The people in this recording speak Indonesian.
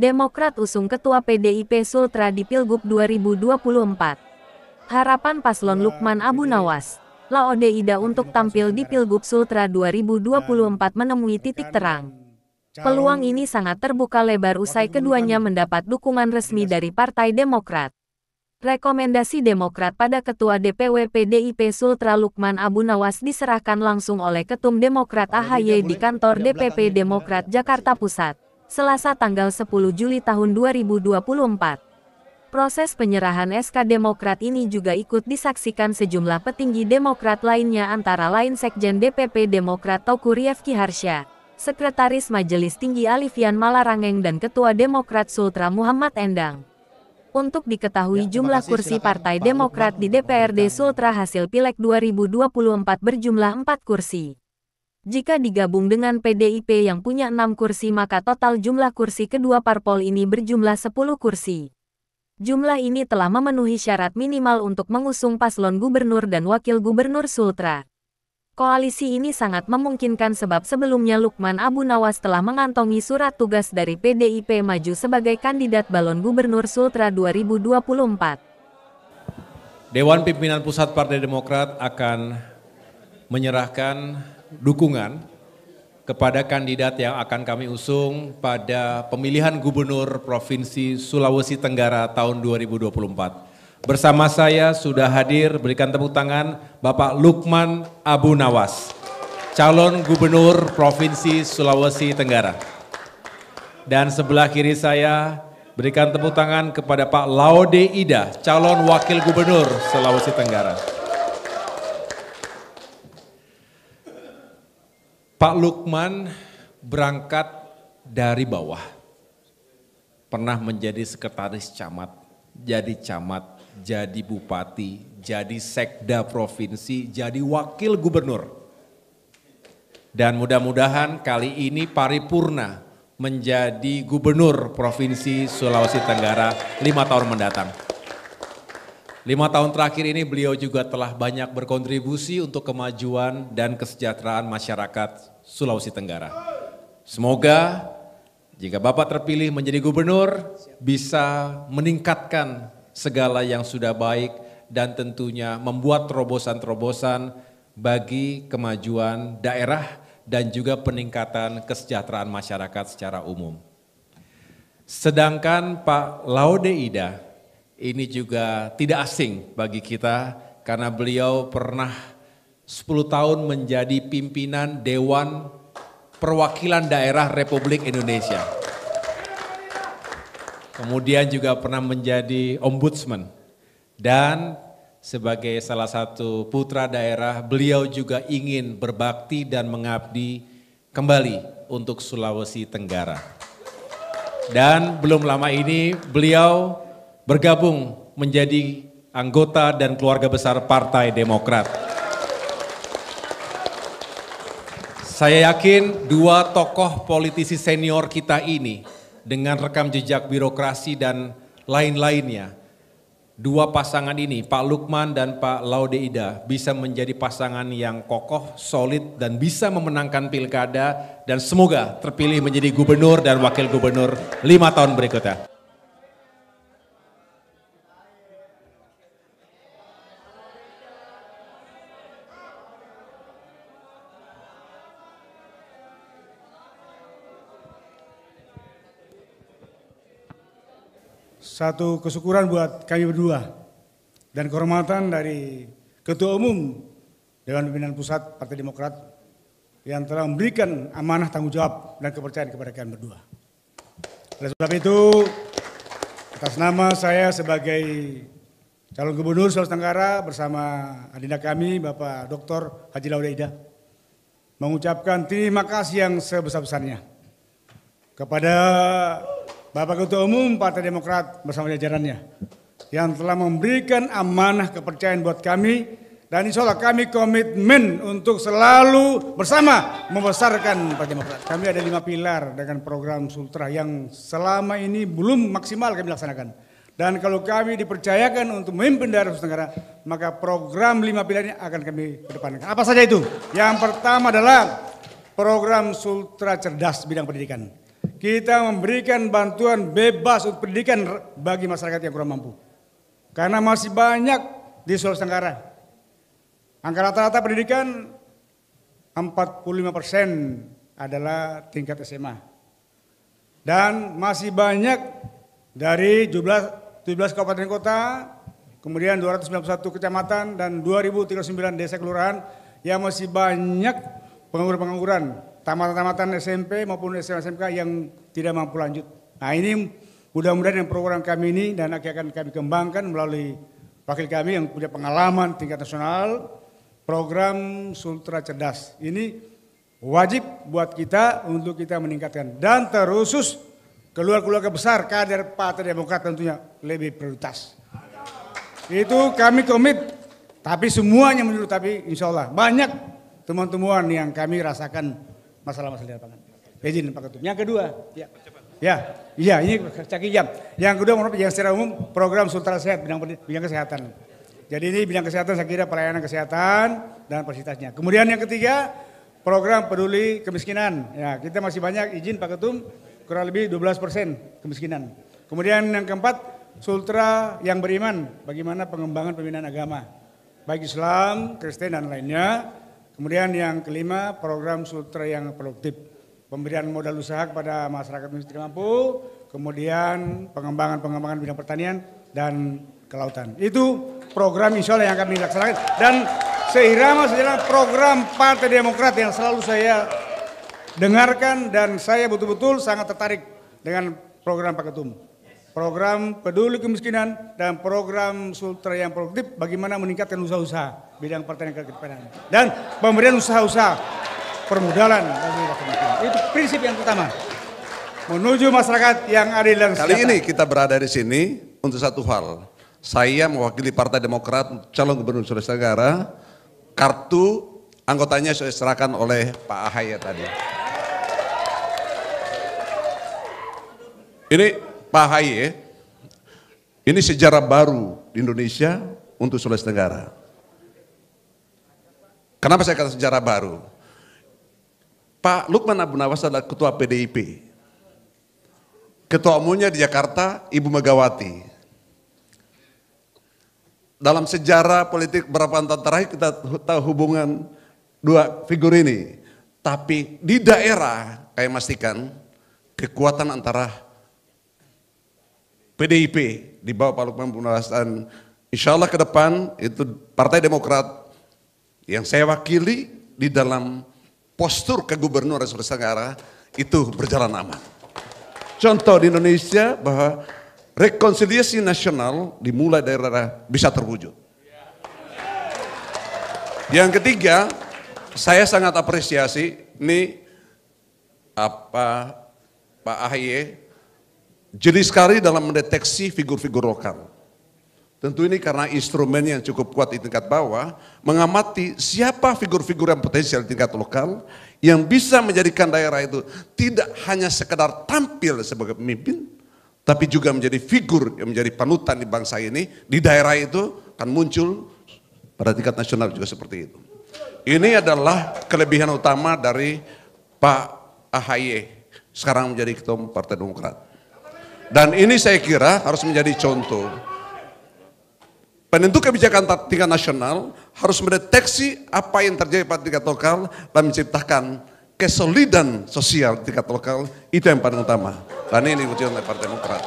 Demokrat usung Ketua PDIP Sultra di Pilgub 2024. Harapan paslon Lukman Abu Nawas, Laode Ida untuk tampil di Pilgub Sultra 2024 menemui titik terang. Peluang ini sangat terbuka lebar usai keduanya mendapat dukungan resmi dari Partai Demokrat. Rekomendasi Demokrat pada Ketua DPW PDIP Sultra Lukman Abu Nawas diserahkan langsung oleh Ketum Demokrat AHY di kantor DPP Demokrat Jakarta Pusat, Selasa tanggal 10 Juli tahun 2024. Proses penyerahan SK Demokrat ini juga ikut disaksikan sejumlah petinggi Demokrat lainnya antara lain Sekjen DPP Demokrat Teuku Rifki Harsha, Sekretaris Majelis Tinggi Alifian Malarangeng dan Ketua Demokrat Sultra Muhammad Endang. Untuk diketahui jumlah kursi Partai Demokrat di DPRD Sultra hasil Pileg 2024 berjumlah 4 kursi. Jika digabung dengan PDIP yang punya 6 kursi maka total jumlah kursi kedua parpol ini berjumlah 10 kursi. Jumlah ini telah memenuhi syarat minimal untuk mengusung paslon gubernur dan wakil gubernur Sultra. Koalisi ini sangat memungkinkan sebab sebelumnya Lukman Abu Nawas telah mengantongi surat tugas dari PDIP maju sebagai kandidat balon gubernur Sultra 2024. Dewan Pimpinan Pusat Partai Demokrat akan menyerahkan dukungan kepada kandidat yang akan kami usung pada pemilihan gubernur Provinsi Sulawesi Tenggara tahun 2024. Bersama saya sudah hadir, berikan tepuk tangan, Bapak Lukman Abu Nawas, calon gubernur Provinsi Sulawesi Tenggara. Dan sebelah kiri saya, berikan tepuk tangan kepada Pak Laode Ida, calon wakil gubernur Sulawesi Tenggara. Pak Lukman berangkat dari bawah, pernah menjadi sekretaris camat, jadi bupati, jadi sekda provinsi, jadi wakil gubernur. Dan mudah-mudahan kali ini paripurna menjadi gubernur Provinsi Sulawesi Tenggara 5 tahun mendatang. 5 tahun terakhir ini beliau juga telah banyak berkontribusi untuk kemajuan dan kesejahteraan masyarakat Sulawesi Tenggara. Semoga jika Bapak terpilih menjadi gubernur bisa meningkatkan segala yang sudah baik dan tentunya membuat terobosan-terobosan bagi kemajuan daerah dan juga peningkatan kesejahteraan masyarakat secara umum. Sedangkan Pak Laode Ida ini juga tidak asing bagi kita karena beliau pernah 10 tahun menjadi pimpinan Dewan Perwakilan Daerah Republik Indonesia. Kemudian juga pernah menjadi ombudsman. Dan sebagai salah satu putra daerah, beliau juga ingin berbakti dan mengabdi kembali untuk Sulawesi Tenggara. Dan belum lama ini beliau bergabung menjadi anggota dan keluarga besar Partai Demokrat. Saya yakin dua tokoh politisi senior kita ini dengan rekam jejak birokrasi dan lain-lainnya, dua pasangan ini, Pak Lukman dan Pak Laode Ida, bisa menjadi pasangan yang kokoh, solid, dan bisa memenangkan pilkada dan semoga terpilih menjadi gubernur dan wakil gubernur 5 tahun berikutnya. Satu kesyukuran buat kami berdua dan kehormatan dari Ketua Umum Dewan Pimpinan Pusat Partai Demokrat yang telah memberikan amanah tanggung jawab dan kepercayaan kepada kalian berdua. Oleh sebab itu, atas nama saya sebagai calon gubernur Sulawesi Tenggara bersama adinda kami Bapak Dr. Haji Laode Ida mengucapkan terima kasih yang sebesar-besarnya kepada Bapak Ketua Umum Partai Demokrat bersama jajarannya yang telah memberikan amanah kepercayaan buat kami dan insya Allah kami komitmen untuk selalu bersama membesarkan Partai Demokrat. Kami ada 5 pilar dengan program Sultra yang selama ini belum maksimal kami laksanakan. Dan kalau kami dipercayakan untuk memimpin daerah Sulawesi Tenggara, maka program 5 pilar ini akan kami kedepankan. Apa saja itu? Yang pertama adalah program Sultra Cerdas bidang pendidikan. kita memberikan bantuan bebas untuk pendidikan bagi masyarakat yang kurang mampu. Karena masih banyak di Sulawesi Tenggara. Angka rata-rata pendidikan 45% adalah tingkat SMA. Dan masih banyak dari 17 kabupaten kota, kemudian 291 kecamatan dan 2039 desa kelurahan yang masih banyak pengangguran-pengangguran, tamatan-tamatan SMP maupun SMA-SMK yang tidak mampu lanjut. Nah ini mudah-mudahan yang program kami ini dan akan kami kembangkan melalui wakil kami yang punya pengalaman tingkat nasional, program Sultra Cerdas. Ini wajib buat kita untuk kita meningkatkan dan terusus keluarga besar kader Partai Demokrat tentunya lebih prioritas. Itu kami komit, tapi semuanya menurut tapi insya Allah banyak teman-teman yang kami rasakan masalah-masalah di lapangan. Izin Pak Ketum. Yang kedua, ini caki jam. Yang kedua menurut yang secara umum program Sultra Sehat bidang kesehatan. Jadi ini bidang kesehatan saya kira pelayanan kesehatan dan fasilitasnya. Kemudian yang ketiga program peduli kemiskinan. Ya kita masih banyak izin Pak Ketum kurang lebih 12% kemiskinan. Kemudian yang keempat Sultra yang beriman, bagaimana pengembangan pembinaan agama, baik Islam, Kristen dan lainnya. Kemudian yang kelima program Sultra yang produktif, pemberian modal usaha kepada masyarakat miskin tidak mampu, kemudian pengembangan bidang pertanian dan kelautan. Itu program insya Allah yang akan dilaksanakan dan seirama sejalan program Partai Demokrat yang selalu saya dengarkan dan saya betul-betul sangat tertarik dengan program Pak Ketum. Program peduli kemiskinan dan program Sultra yang produktif bagaimana meningkatkan usaha-usaha bidang pertanian ke depan dan pemberian usaha-usaha permodalan bagi masyarakat. Itu prinsip yang utama menuju masyarakat yang adil dan sejahtera. Kali ini kita berada di sini untuk satu hal. Saya mewakili Partai Demokrat calon gubernur Sulawesi Tenggara. Kartu anggotanya sudah diserahkan oleh Pak AHY tadi. Ini Pak AHY, ini sejarah baru di Indonesia untuk Sulawesi Tenggara. Kenapa saya kata sejarah baru? Pak Lukman Abu Nawas adalah ketua PDIP. Ketua umumnya di Jakarta, Ibu Megawati. Dalam sejarah politik beberapa tahun terakhir kita tahu hubungan dua figur ini. Tapi di daerah, saya pastikan kekuatan antara PDIP di bawah Pak Lukman Abu Nawas dan insya Allah ke depan itu Partai Demokrat yang saya wakili di dalam postur kegubernuran Sulawesi Tenggara itu berjalan aman. Contoh di Indonesia bahwa rekonsiliasi nasional dimulai dari daerah bisa terwujud. Yang ketiga, saya sangat apresiasi ini Pak AHY jeli sekali dalam mendeteksi figur-figur lokal. Tentu ini karena instrumen yang cukup kuat di tingkat bawah, mengamati siapa figur-figur yang potensial di tingkat lokal, yang bisa menjadikan daerah itu tidak hanya sekedar tampil sebagai pemimpin, tapi juga menjadi figur yang menjadi panutan di bangsa ini, di daerah itu akan muncul pada tingkat nasional juga seperti itu. Ini adalah kelebihan utama dari Pak AHY, sekarang menjadi ketua Partai Demokrat. Dan ini saya kira harus menjadi contoh. Penentu kebijakan tingkat nasional harus mendeteksi apa yang terjadi pada tingkat lokal dan menciptakan kesolidan sosial tingkat lokal. Itu yang paling utama. Dan ini diwujudkan oleh Partai Demokrat.